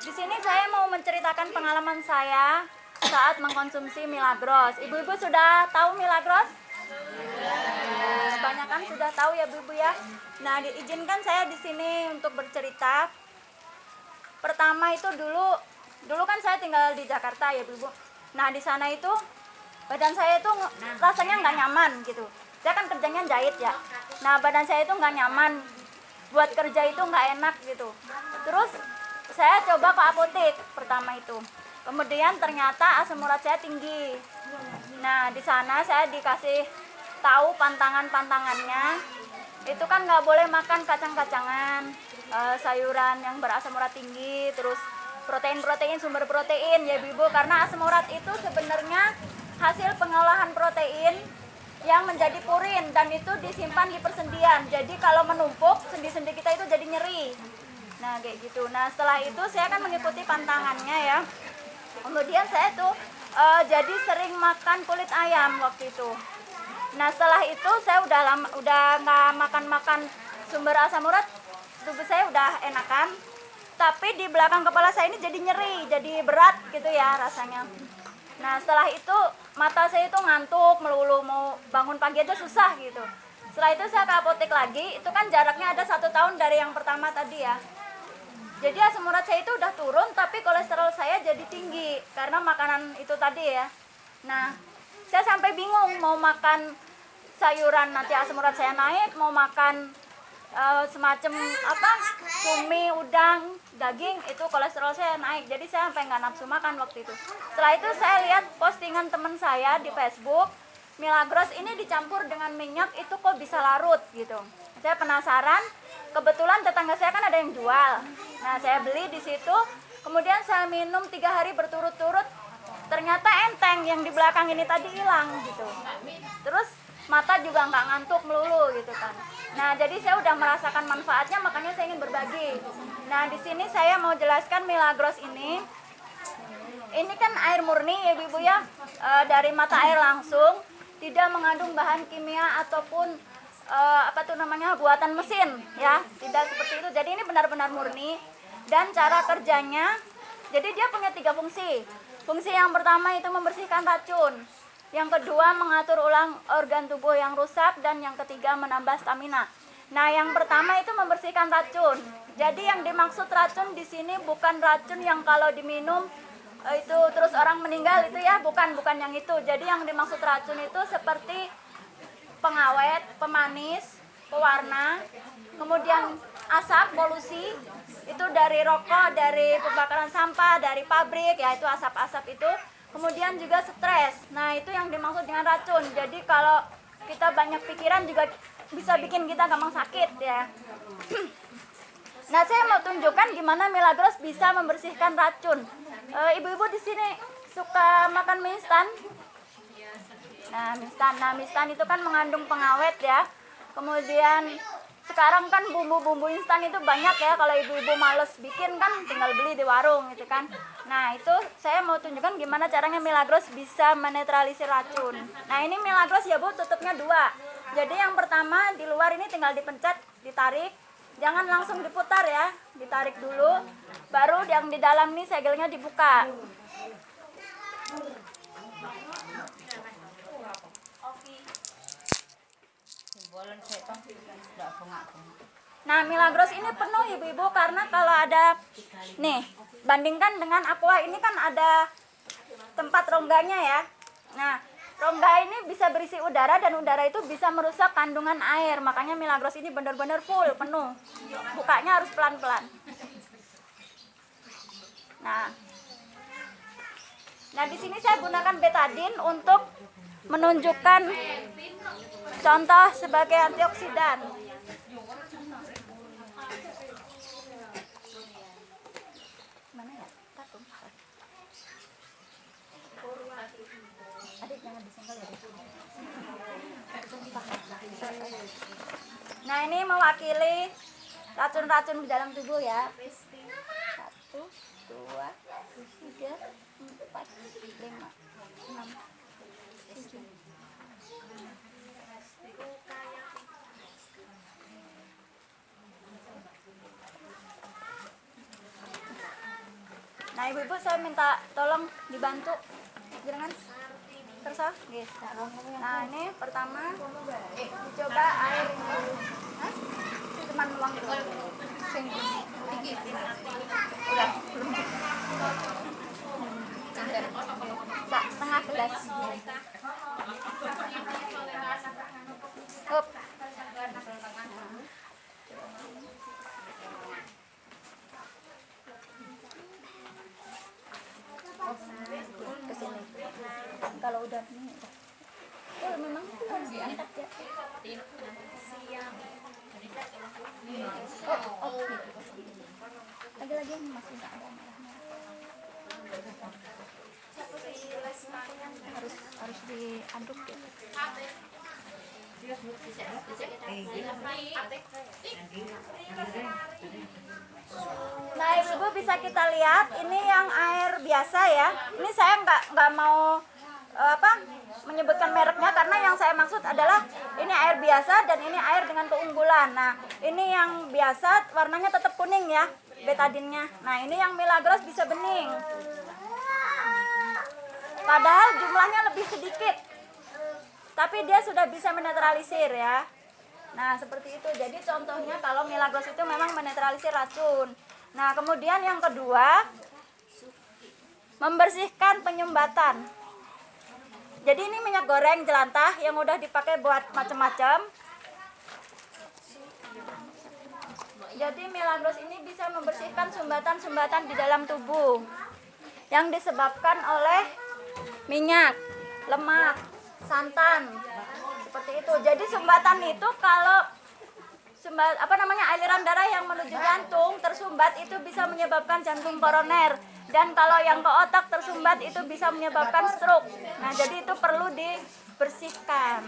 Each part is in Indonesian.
Di sini saya mau menceritakan pengalaman saya saat mengkonsumsi Milagros. Ibu-ibu sudah tahu Milagros? Kebanyakan sudah tahu ya, ibu-ibu ya. Nah, diizinkan saya di sini untuk bercerita. Pertama itu dulu kan saya tinggal di Jakarta ya, ibu-ibu. Nah, di sana itu badan saya itu rasanya nggak nyaman gitu. Saya kan kerjanya jahit ya. Nah, badan saya itu nggak nyaman. Buat kerja itu nggak enak gitu. Terus saya coba ke apotek pertama itu. Kemudian ternyata asam urat saya tinggi. Nah, di sana saya dikasih tahu pantangannya. Itu kan nggak boleh makan kacang-kacangan, sayuran yang berasam urat tinggi, terus protein-protein, sumber protein ya ibu, karena asam urat itu sebenarnya hasil pengolahan protein yang menjadi purin dan itu disimpan di persendian. Jadi kalau menumpuk, sendi-sendi kita itu jadi nyeri. Nah, kayak gitu. Nah, setelah itu saya kan mengikuti pantangannya ya. Kemudian saya tuh jadi sering makan kulit ayam waktu itu. Nah, setelah itu saya udah nggak makan sumber asam urat, tubuh saya udah enakan. Tapi di belakang kepala saya ini jadi nyeri, jadi berat gitu ya rasanya. Nah, setelah itu mata saya itu ngantuk melulu, mau bangun pagi aja susah gitu. Setelah itu saya ke apotek lagi, itu kan jaraknya ada 1 tahun dari yang pertama tadi ya. Jadi asam urat saya itu udah turun, tapi kolesterol saya jadi tinggi karena makanan itu tadi ya. Nah, saya sampai bingung mau makan sayuran nanti asam urat saya naik, mau makan semacam apa, cumi, udang, daging, itu kolesterol saya naik. Jadi saya sampai nggak nafsu makan waktu itu. Setelah itu saya lihat postingan teman saya di Facebook, Milagros ini dicampur dengan minyak itu kok bisa larut gitu. Saya penasaran, kebetulan tetangga saya kan ada yang jual. Nah, saya beli di situ, kemudian saya minum 3 hari berturut-turut, ternyata enteng, yang di belakang ini tadi hilang gitu. Terus mata juga nggak ngantuk melulu gitu kan. Nah, jadi saya udah merasakan manfaatnya, makanya saya ingin berbagi. Nah, di sini saya mau jelaskan Milagros ini kan air murni ya ibu ya, dari mata air langsung, tidak mengandung bahan kimia ataupun buatan mesin ya, tidak seperti itu. Jadi ini benar-benar murni. Dan cara kerjanya, jadi dia punya 3 fungsi. Fungsi yang pertama itu membersihkan racun, yang kedua mengatur ulang organ tubuh yang rusak, dan yang ketiga menambah stamina. Nah, yang pertama itu membersihkan racun. Jadi yang dimaksud racun di sini bukan racun yang kalau diminum itu terus orang meninggal itu ya, bukan yang itu. Jadi yang dimaksud racun itu seperti pengawet, pemanis, pewarna, kemudian asap, polusi, itu dari rokok, dari pembakaran sampah, dari pabrik ya, itu asap-asap itu. Kemudian juga stres. Nah, itu yang dimaksud dengan racun. Jadi kalau kita banyak pikiran juga bisa bikin kita gampang sakit ya. Nah, saya mau tunjukkan gimana Milagros bisa membersihkan racun. Ibu-ibu di sini suka makan mie instan? Nah, mie instan itu kan mengandung pengawet ya. Kemudian sekarang kan bumbu-bumbu instan itu banyak ya, kalau ibu-ibu males bikin kan tinggal beli di warung gitu kan. Nah, itu saya mau tunjukkan gimana caranya Milagros bisa menetralisir racun. Nah, ini Milagros ya Bu, tutupnya 2. Jadi yang pertama di luar ini tinggal dipencet, ditarik. Jangan langsung diputar ya, ditarik dulu. Baru yang di dalam ini segelnya dibuka. Nah, Milagros ini penuh ibu-ibu, karena kalau ada nih, bandingkan dengan Aqua ini kan ada tempat rongganya ya. Nah, rongga ini bisa berisi udara, dan udara itu bisa merusak kandungan air. Makanya Milagros ini benar-benar full, penuh. Bukanya harus pelan-pelan. Nah, di sini saya gunakan betadine untuk menunjukkan contoh sebagai antioksidan. Mana ya? Adik jangan disengkel ya. Nah, ini mewakili racun-racun di dalam tubuh ya. 1, 2, 3, 4, 5, 6, 7. ibu-ibu saya minta tolong dibantu jangan terus guys. Nah ini pertama dicoba air ini. Hah? Cuman nuang dulu. Udah belum. Setengah gelas. Hup. Kesini. Kalau udah ini memang harus diangkat ya. Oh. Lagi-lagi ini masih nggak ada harus diaduk ya. Nah ibu bisa kita lihat ini yang air biasa ya. Ini saya nggak mau menyebutkan mereknya karena yang saya maksud adalah ini air biasa dan ini air dengan keunggulan. Nah ini yang biasa warnanya tetap kuning ya betadinnya. Nah ini yang Milagros bisa bening. Padahal jumlahnya lebih sedikit, tapi dia sudah bisa menetralisir ya. Nah seperti itu. Jadi contohnya kalau Milagros itu memang menetralisir racun. Nah kemudian yang kedua, membersihkan penyumbatan. Jadi ini minyak goreng jelantah yang udah dipakai buat macam-macam. Jadi Milagros ini bisa membersihkan sumbatan-sumbatan di dalam tubuh yang disebabkan oleh minyak, lemak, santan, seperti itu. Jadi sumbatan itu kalau aliran darah yang menuju jantung tersumbat itu bisa menyebabkan jantung koroner, dan kalau yang ke otak tersumbat itu bisa menyebabkan stroke. Nah jadi itu perlu dibersihkan.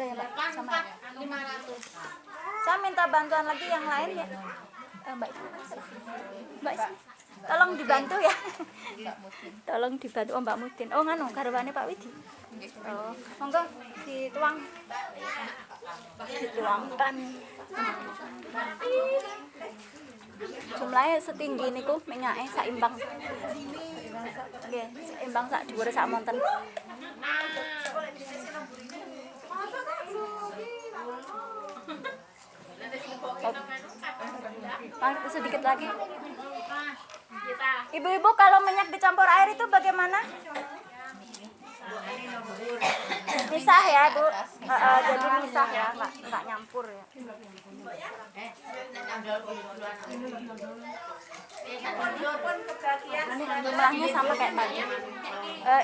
Udah ya Mbak, sama 500. Saya minta bantuan lagi yang lain ya. Mbak, tolong dibantu ya. Tolong dibantu. Oh Mbak Mudin. Oh nganu garwane Pak Widi. Oh, monggo dituangkan. Jumlahnya setinggi niku minyaknya saimbang. Nggih, saimbang sak dhuwure sak monten. Sedikit lagi. Ibu-ibu kalau minyak dicampur air itu bagaimana? Misah ya Bu. Jadi misah ya, nggak nyampur ya. Jumlahnya sama kayak tadi.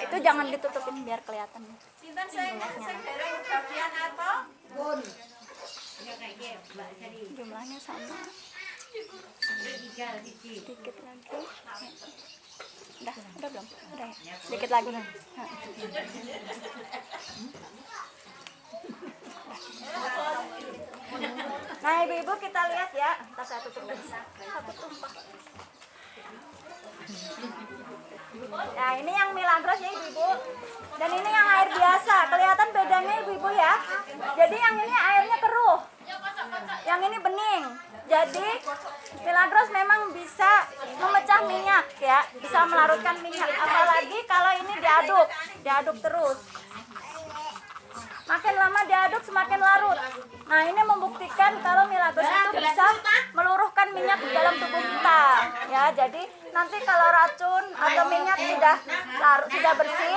Itu jangan ditutupin biar kelihatan. Jumlahnya sama. Dikit lagi. Udah belum? Udah ya? Dikit lagi. Nah ibu-ibu kita lihat ya. Ntar saya tutup lagi. Satu tumpah. Nah ini yang Milagros ya ibu-ibu. Dan ini yang air biasa. Kelihatan bedanya ibu-ibu ya. Jadi yang ini airnya keruh, yang ini bening. Jadi Milagros memang bisa memecah minyak ya, bisa melarutkan minyak. Apalagi kalau ini diaduk terus. Makin lama diaduk semakin larut. Nah ini membuktikan kalau Milagros itu bisa meluruhkan minyak di dalam tubuh kita. Ya, jadi nanti kalau racun atau minyak sudah bersih.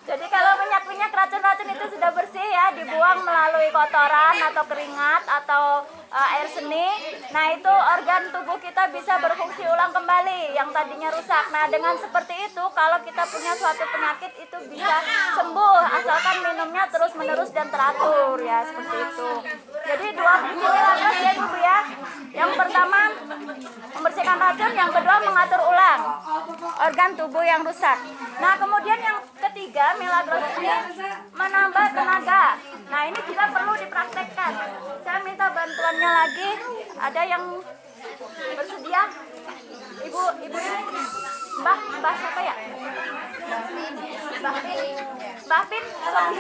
Jadi kalau minyak-minyak racun-racun itu sudah bersih ya, dibuang melalui kotoran atau keringat atau air seni. Nah itu organ tubuh kita bisa berfungsi ulang kembali yang tadinya rusak. Nah dengan seperti itu kalau kita punya suatu penyakit itu bisa sembuh asalkan minumnya terus-menerus dan teratur ya, seperti itu. Jadi dua fungsi Milagros ya ibu ya. Yang pertama membersihkan racun, yang kedua mengatur ulang organ tubuh yang rusak. Nah kemudian yang ketiga Milagros ini menambah tenaga. Nah ini juga perlu dipraktekkan. Saya minta bantuannya lagi. Ada yang Bersedia? Ibu ini Mbah siapa ya? Mbah Pin atau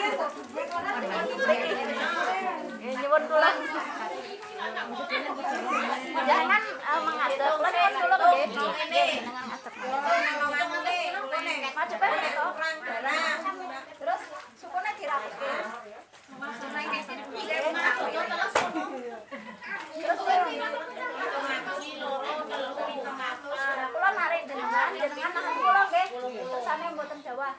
nyuwun kula. Jangan mengadep, kula nyuwun kula nggih. Jangan ngadep. Maju Pak to. Terus sukune dirapike. Terus kula narik jenengan nahan kula nggih. Sami mboten Jawa.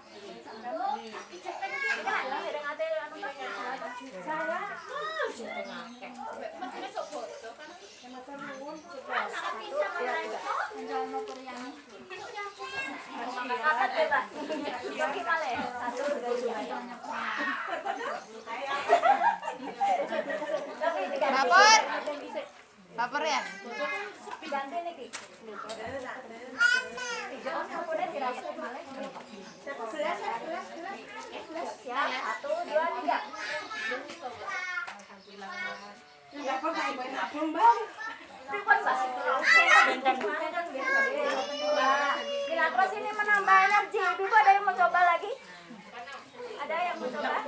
Lapor ya? Ganti niki. Siap, 1, 2, 3. Milagros ini menambah energi. Ibu ada yang mau coba lagi? Ada yang mau coba?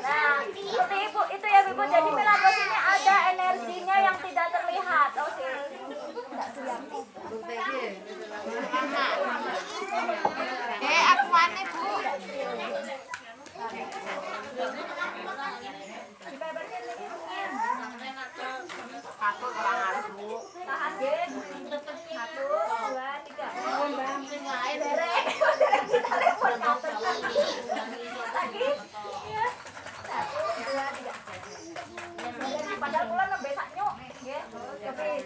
Nah, seperti itu ya Ibu. Jadi Milagros ini ada energinya yang tidak terlihat. Oke. Aku mana Bu? Tahan deh. 1, 2, 3. Kita telepon lagi. Ya. 1, 2, 3. Padahal kula nembe sak nyuk, nggih. Ganti.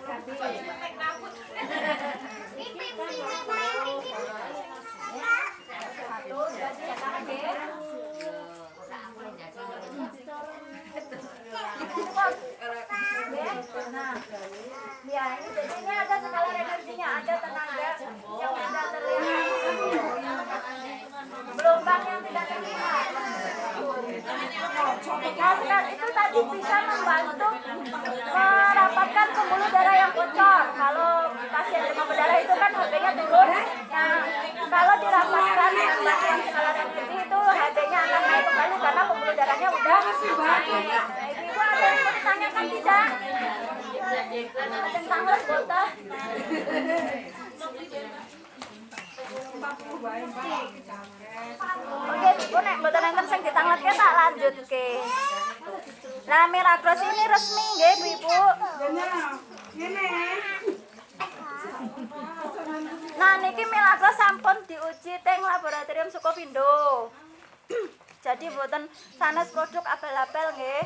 Nah, ya ini jadi ini ada skala energinya, ada tenaga yang tidak terlihat, gelombang yang tidak terlihat. Nah, sekarang itu tadi bisa membantu merapatkan pembuluh darah yang bocor. Kalau pasien demam berdarah itu kan HB-nya turun. Nah, kalau dirapatkan dengan skala energi itu HB-nya akan naik kembali karena pembuluh darahnya udah naik. Ibu ada yang mau ditanyakan tidak? Tentang bota. Oke, Bu nek mboten enten sing ditangletke tak lanjutke. Nah, Milagros ini resmi nggih, Bu Ibu. Nah, niki Milagros sampun diuji teng laboratorium Sukovindo. Jadi mboten sanes produk abal-abal nggih.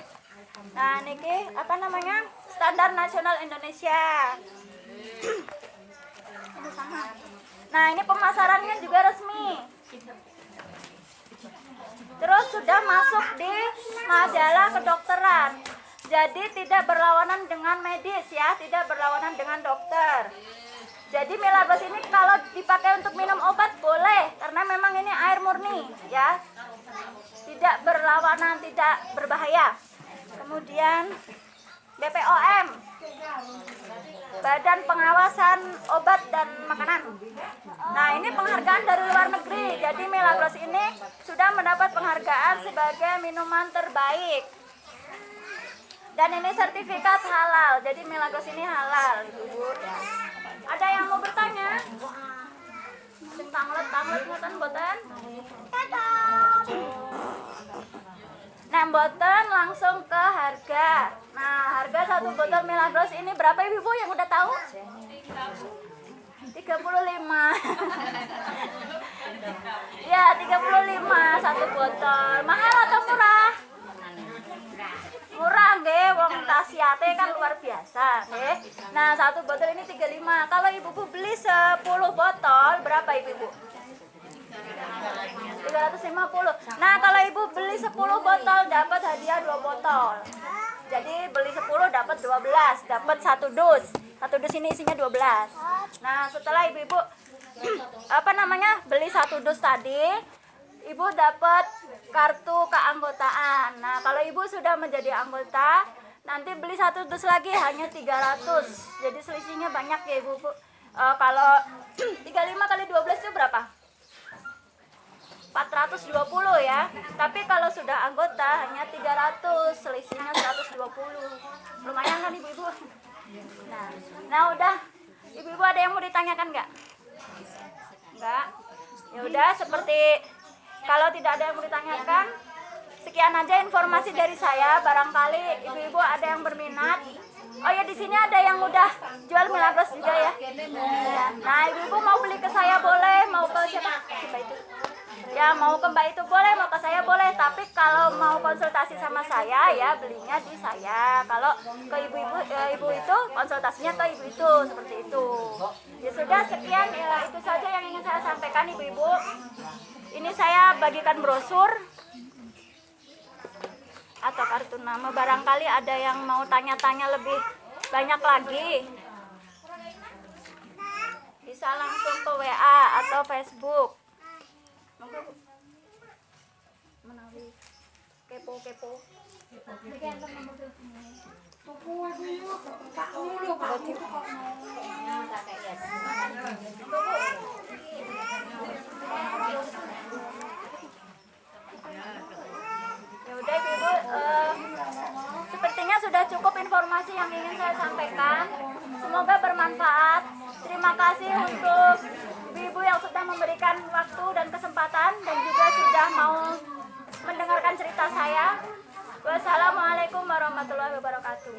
Nah, niki apa namanya? Standar nasional Indonesia. Nah, ini pemasarannya juga resmi. Terus sudah masuk di majalah kedokteran. Jadi tidak berlawanan dengan medis ya, tidak berlawanan dengan dokter. Jadi Milagros ini kalau dipakai untuk minum obat boleh, karena memang ini air murni ya. Tidak berlawanan, tidak berbahaya. Kemudian BPOM, Badan Pengawasan Obat dan Makanan. Nah, ini penghargaan dari luar negeri. Jadi Milagros ini sudah mendapat penghargaan sebagai minuman terbaik. Dan ini sertifikat halal. Jadi Milagros ini halal, Ibu. Ada yang mau bertanya? Tanglet ngoten mboten? Nah, mboten langsung ke harga. Nah, harga satu botol Milagros ini berapa Ibu yang udah tahu? 35. Ya, 35 satu botol. Mahal atau murah? Murah nggih, wong khasiate kan luar biasa, nggih. Nah, satu botol ini 35. Kalau Ibu beli 10 botol, berapa Ibu? 350. Nah, kalau Ibu beli 10 botol dapat hadiah 2 botol. Jadi beli 10 dapat 12, dapat 1 dus. 1 dus ini isinya 12. Nah, setelah Ibu beli 1 dus tadi, ibu dapat kartu keanggotaan. Nah, kalau ibu sudah menjadi anggota, nanti beli 1 dus lagi hanya 300. Jadi selisihnya banyak ya ibu. Kalau 35 kali 12 itu berapa? 420 ya. Tapi kalau sudah anggota hanya 300, selisihnya 120. Lumayan kan ibu-ibu? Nah udah. Ibu-ibu ada yang mau ditanyakan nggak? Nggak. Ya udah, seperti kalau tidak ada yang mau ditanyakan, sekian aja informasi dari saya. Barangkali ibu-ibu ada yang berminat. Oh ya, di sini ada yang udah jual Milagros juga ya. Nah, ibu-ibu mau beli ke saya boleh, mau ke siapa? Mbak itu. Ya, mau ke Mbak itu boleh, mau ke saya boleh. Tapi kalau mau konsultasi sama saya ya belinya di saya. Kalau ke ibu-ibu, ibu itu konsultasinya ke ibu itu, seperti itu. Ya sudah, sekian ya, itu saja yang ingin saya sampaikan ibu-ibu. Ini saya bagikan brosur atau kartu nama, barangkali ada yang mau tanya-tanya lebih banyak lagi, bisa langsung ke WA atau Facebook. Menawi kepo-kepo. Ya udah ibu-ibu, sepertinya sudah cukup informasi yang ingin saya sampaikan. Semoga bermanfaat. Terima kasih untuk ibu-ibu yang sudah memberikan waktu dan kesempatan dan juga sudah mau mendengarkan cerita saya. Wassalamualaikum warahmatullahi wabarakatuh.